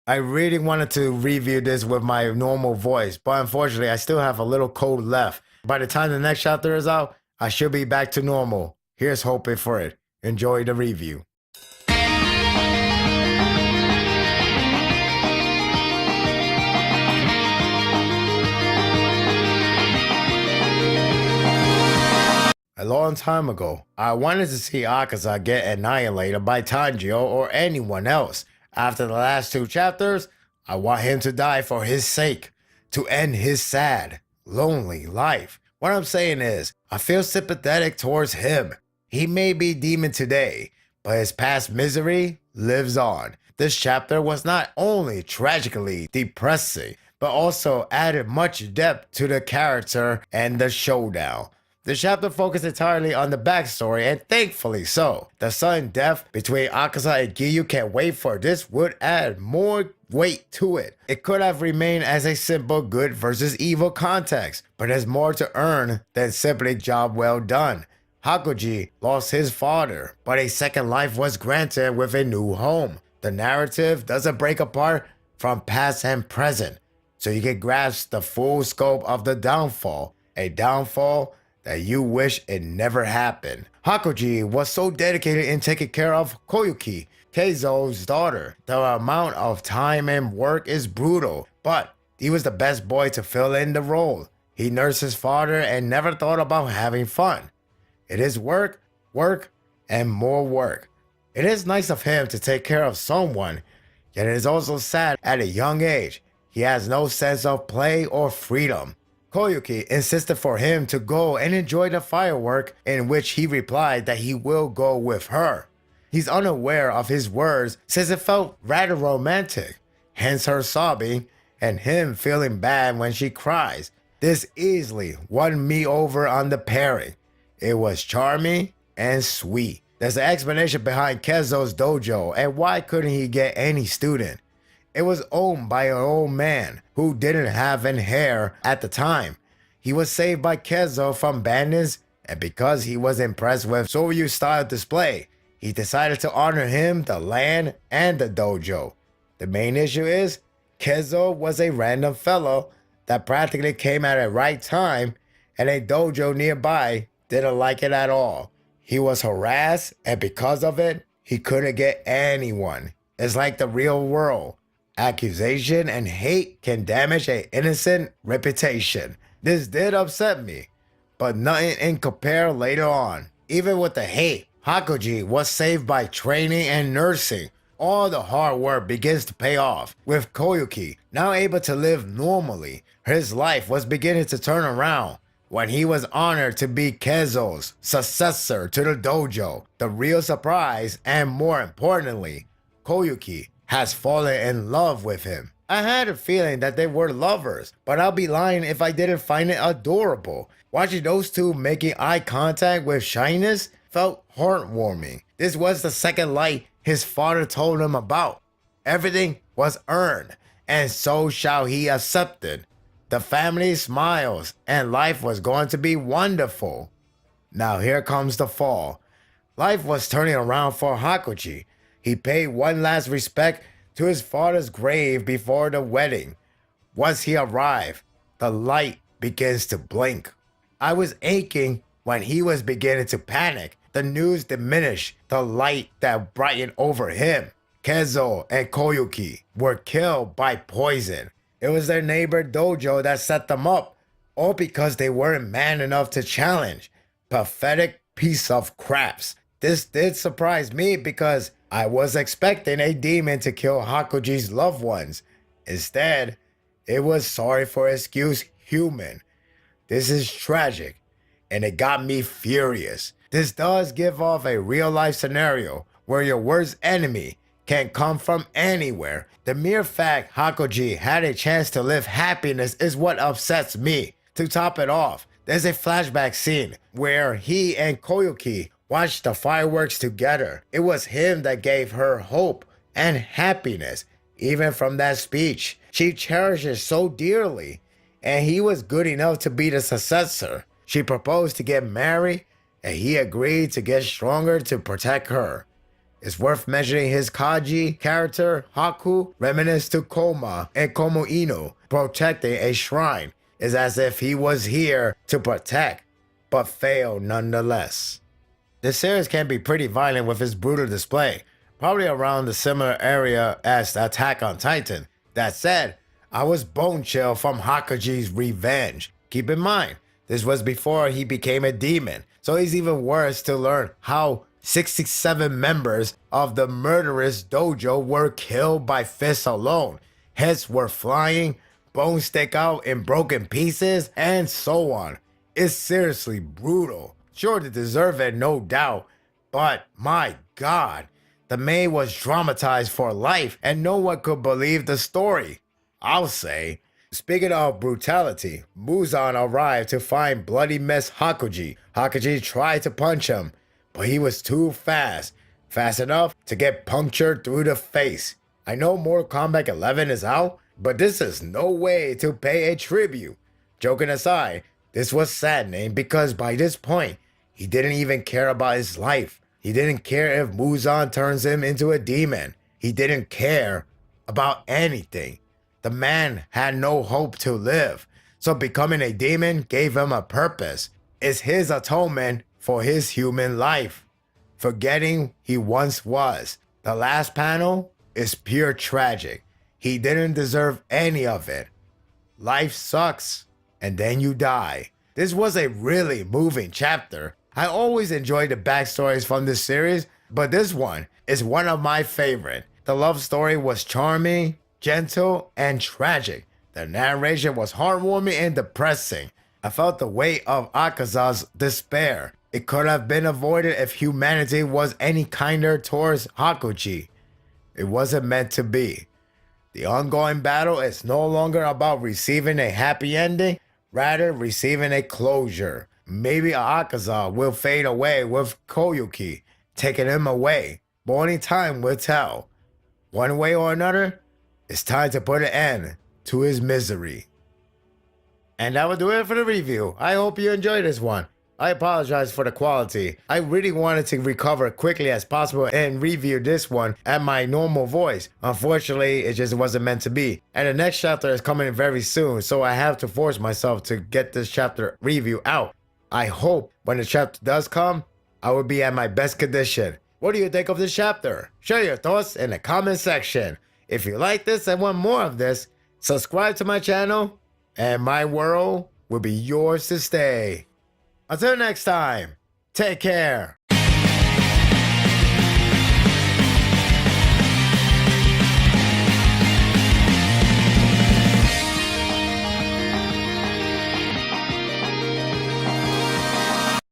I really wanted to review this with my normal voice, but unfortunately, I still have a little cold left. By the time the next chapter is out, I should be back to normal. Here's hoping for it. Enjoy the review. A long time ago, I wanted to see Akaza get annihilated by Tanjiro or anyone else. After the last two chapters, I want him to die for his sake, to end his sad, lonely life. What I'm saying is, I feel sympathetic towards him. He may be demon today, but his past misery lives on. This chapter was not only tragically depressing, but also added much depth to the character and the showdown. The chapter focused entirely on the backstory, and thankfully so. The sudden death between Akaza and Giyu can't wait for this would add more weight to it. It could have remained as a simple good versus evil context, but there's more to earn than simply job well done. Hakuji lost his father, but a second life was granted with a new home. The narrative doesn't break apart from past and present, so you can grasp the full scope of the downfall. A downfall that you wish it never happened. Hakuji was so dedicated in taking care of Koyuki, Keizo's daughter. The amount of time and work is brutal, but he was the best boy to fill in the role. He nursed his father and never thought about having fun. It is work, work, and more work. It is nice of him to take care of someone, yet it is also sad at a young age. He has no sense of play or freedom. Koyuki insisted for him to go and enjoy the firework, in which he replied that he will go with her. He's unaware of his words since it felt rather romantic, hence her sobbing and him feeling bad when she cries. This easily won me over on the pairing. It was charming and sweet. There's an explanation behind Keizo's dojo and why couldn't he get any student. It was owned by an old man who didn't have any hair at the time. He was saved by Keizo from bandits, and because he was impressed with Soryu style display, he decided to honor him, the land, and the dojo. The main issue is, Keizo was a random fellow that practically came at a right time, and a dojo nearby didn't like it at all. He was harassed, and because of it, he couldn't get anyone. It's like the real world. Accusation and hate can damage an innocent reputation. This did upset me, but nothing in compare later on. Even with the hate, Hakuji was saved by training and nursing. All the hard work begins to pay off. With Koyuki now able to live normally, his life was beginning to turn around. When he was honored to be Keizo's successor to the dojo, the real surprise, and more importantly, Koyuki has fallen in love with him. I had a feeling that they were lovers, but I'll be lying if I didn't find it adorable. Watching those two making eye contact with shyness felt heartwarming. This was the second light his father told him about. Everything was earned, and so shall he accept it. The family smiles, and life was going to be wonderful. Now here comes the fall. Life was turning around for Hakuji. He paid one last respect to his father's grave before the wedding. Once he arrived, the light begins to blink. I was aching when he was beginning to panic. The news diminished the light that brightened over him. Keizo and Koyuki were killed by poison. It was their neighbor dojo that set them up, all because they weren't man enough to challenge. Pathetic piece of craps. This did surprise me because I was expecting a demon to kill Hakuji's loved ones. Instead, it was sorry for excuse human. This is tragic, and it got me furious. This does give off a real-life scenario where your worst enemy can come from anywhere. The mere fact Hakuji had a chance to live happiness is what upsets me. To top it off, there's a flashback scene where he and Koyuki watched the fireworks together. It was him that gave her hope and happiness. Even from that speech, she cherishes so dearly, and he was good enough to be the successor. She proposed to get married, and he agreed to get stronger to protect her. It's worth mentioning his Kaji character, Haku, reminiscent to Koma and Komo Inu, protecting a shrine. It's as if he was here to protect, but failed nonetheless. This series can be pretty violent with its brutal display, probably around the similar area as Attack on Titan. That said, I was bone chill from Hakuji's revenge. Keep in mind, this was before he became a demon, so it's even worse to learn how 67 members of the murderous dojo were killed by fists alone. Heads were flying, bones stick out in broken pieces, and so on. It's seriously brutal. Sure to deserve it, no doubt, but my god, the maid was traumatized for life and no one could believe the story. I'll say. Speaking of brutality, Muzan arrived to find bloody mess Hakuji. Hakuji tried to punch him, but he was too fast. Fast enough to get punctured through the face. I know Mortal Kombat 11 is out, but this is no way to pay a tribute. Joking aside, this was saddening because by this point, he didn't even care about his life. He didn't care if Muzan turns him into a demon. He didn't care about anything. The man had no hope to live, so becoming a demon gave him a purpose. It's his atonement for his human life, forgetting he once was. The last panel is pure tragic. He didn't deserve any of it. Life sucks, and then you die. This was a really moving chapter. I always enjoy the backstories from this series, but this one is one of my favorite. The love story was charming, gentle, and tragic. The narration was heartwarming and depressing. I felt the weight of Akaza's despair. It could have been avoided if humanity was any kinder towards Hakuji. It wasn't meant to be. The ongoing battle is no longer about receiving a happy ending, rather receiving a closure. Maybe Akaza will fade away with Koyuki, taking him away, but only time will tell. One way or another, it's time to put an end to his misery. And that will do it for the review. I hope you enjoyed this one. I apologize for the quality. I really wanted to recover quickly as possible and review this one at my normal voice. Unfortunately, it just wasn't meant to be. And the next chapter is coming very soon, so I have to force myself to get this chapter review out. I hope when the chapter does come, I will be at my best condition. What do you think of this chapter? Share your thoughts in the comment section. If you like this and want more of this, subscribe to my channel, and my world will be yours to stay. Until next time, take care.